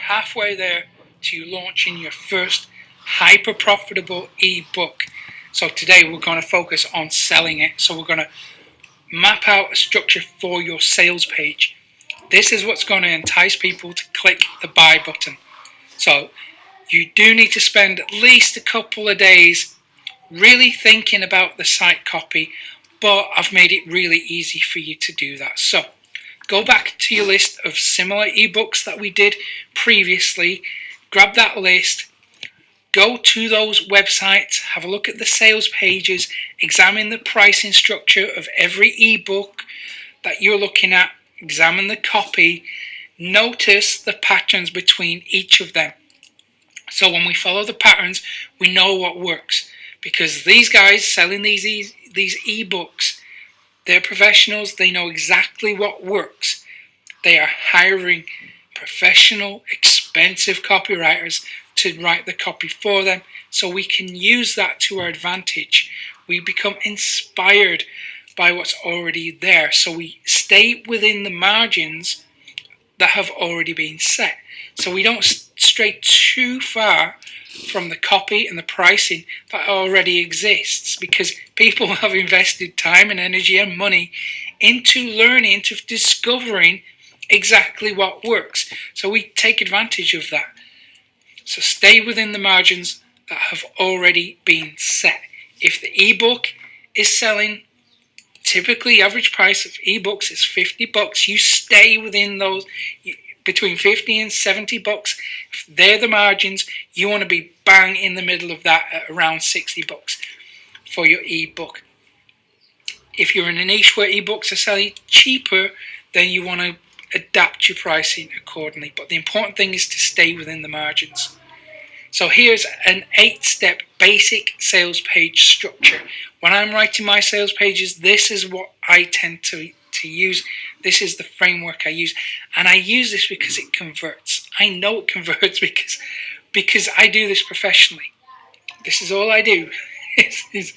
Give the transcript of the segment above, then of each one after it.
halfway there to launching your first hyper profitable ebook. So today we're going to focus on selling it. So we're going to map out a structure for your sales page. This is what's going to entice people to click the buy button. So you do need to spend at least a couple of days really thinking about the site copy, but I've made it really easy for you to do that. So go back to your list of similar ebooks that we did previously, grab that list, go to those websites, have a look at the sales pages, examine the pricing structure of every ebook that you're looking at, examine the copy, notice the patterns between each of them. So when we follow the patterns, we know what works, because these guys selling these ebooks, they're professionals, they know exactly what works. They are hiring professional, expensive copywriters to write the copy for them, so we can use that to our advantage. We become inspired by what's already there, so we stay within the margins that have already been set. So we don't stray too far from the copy and the pricing that already exists, because people have invested time and energy and money into learning, into discovering exactly what works. So we take advantage of that. So stay within the margins that have already been set. If the ebook is selling, typically average price of ebooks is $50. You stay within those, between $50 and $70. If they're the margins, you want to be bang in the middle of that at around $60 for your ebook. If you're in a niche where ebooks are selling cheaper, then you want to adapt your pricing accordingly. But the important thing is to stay within the margins. So here's an 8-step basic sales page structure. When I'm writing my sales pages, this is what I tend to use. This is the framework I use. And I use this because it converts. I know it converts because I do this professionally. This is all I do. is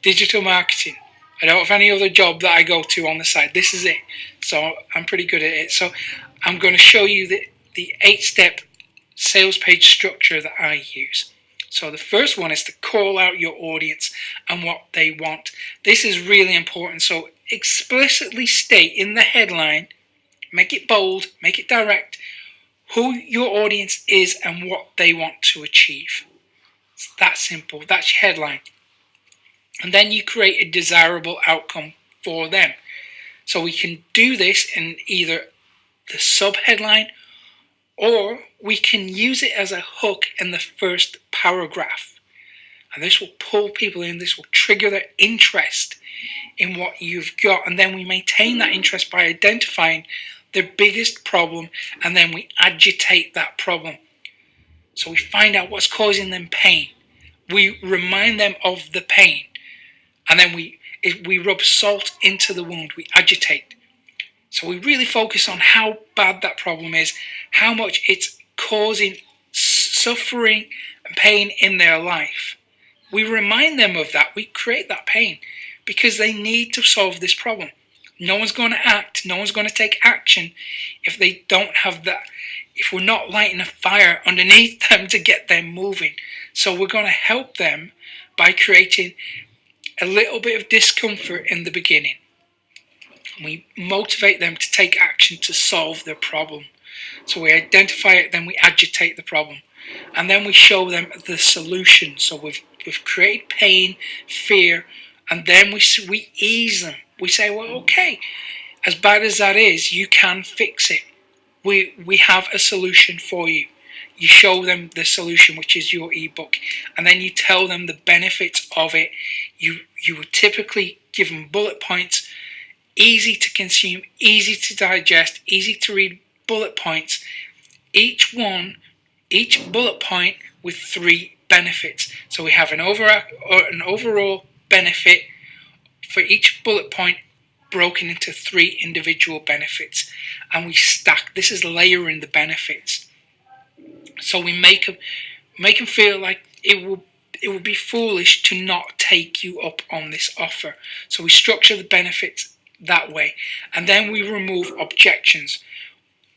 digital marketing. I don't have any other job that I go to on the side. This is it. So I'm pretty good at it. So I'm going to show you the 8-step sales page structure that I use. So the first one is to call out your audience and what they want. This is really important. So explicitly state in the headline, make it bold, make it direct, who your audience is and what they want to achieve. It's that simple. That's your headline. And then you create a desirable outcome for them. So we can do this in either the subheadline, or we can use it as a hook in the first paragraph. And this will pull people in, this will trigger their interest in what you've got. And then we maintain that interest by identifying their biggest problem, and then we agitate that problem. So we find out what's causing them pain. We remind them of the pain. And then we rub salt into the wound, we agitate. So we really focus on how bad that problem is, how much it's causing suffering and pain in their life. We remind them of that. We create that pain because they need to solve this problem. No one's going to act. No one's going to take action if they don't have that, if we're not lighting a fire underneath them to get them moving. So we're going to help them by creating a little bit of discomfort in the beginning. We motivate them to take action to solve their problem. So we identify it, then we agitate the problem. And then we show them the solution. So we've created pain, fear, and then we ease them. We say, well, okay, as bad as that is, you can fix it. We have a solution for you. You show them the solution, which is your ebook, and then you tell them the benefits of it. You would typically give them bullet points, easy to consume, easy to digest, easy to read bullet points. Each bullet point with 3 benefits. So we have an overall benefit for each bullet point broken into 3 individual benefits, and we stack. This is layering the benefits. So we make them feel like it would be foolish to not take you up on this offer. So we structure the benefits that way, and then we remove objections.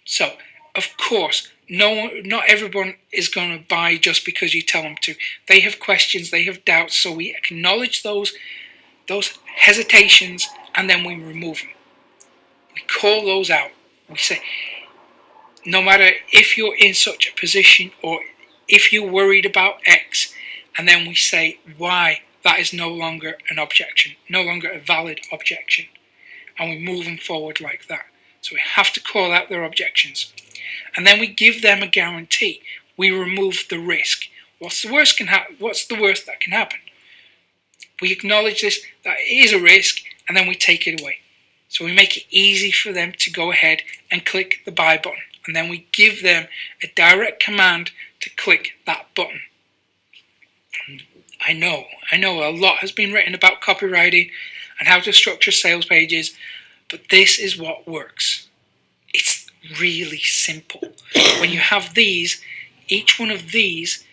So of course, Not everyone is going to buy just because you tell them to. They have questions, they have doubts, so we acknowledge those hesitations, and then we remove them. We call those out. We say, no matter if you're in such a position or if you're worried about X, and then we say why that is no longer an objection, no longer a valid objection, and we move them forward like that. So we have to call out their objections, and then we give them a guarantee. We remove the risk. What's the worst that can happen? We acknowledge this, that it is a risk, and then we take it away. So we make it easy for them to go ahead and click the buy button, and then we give them a direct command to click that button. I know a lot has been written about copywriting and how to structure sales pages, but this is what works. It's really simple. When you have these, each one of these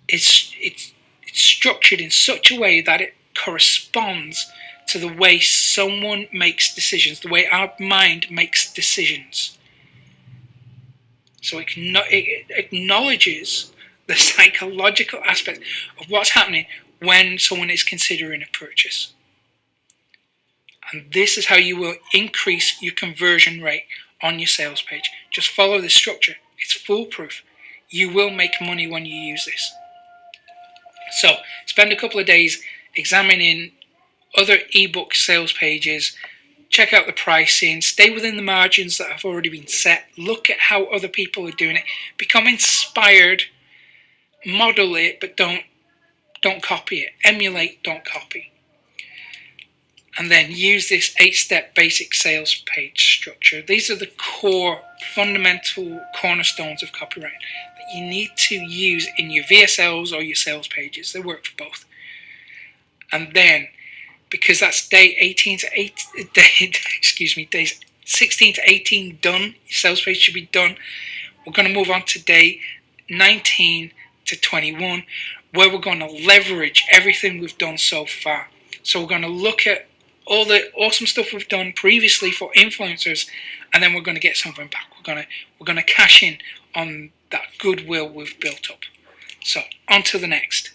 it's structured in such a way that it corresponds to the way someone makes decisions, the way our mind makes decisions. So it acknowledges the psychological aspect of what's happening when someone is considering a purchase. And this is how you will increase your conversion rate on your sales page. Just follow this structure. It's foolproof. You will make money when you use this. So spend a couple of days examining other ebook sales pages, check out the pricing, stay within the margins that have already been set, look at how other people are doing it, become inspired, model it, but don't copy it. Emulate, don't copy. And then use this 8-step basic sales page structure. These are the core, fundamental cornerstones of copywriting that you need to use in your VSLs or your sales pages. They work for both. And then, because that's days 16 to 18 done, your sales page should be done. We're going to move on to day 19 to 21, where we're going to leverage everything we've done so far. So we're going to look at all the awesome stuff we've done previously for influencers, and then we're going to get something back. We're going to cash in on that goodwill we've built up. So on to the next.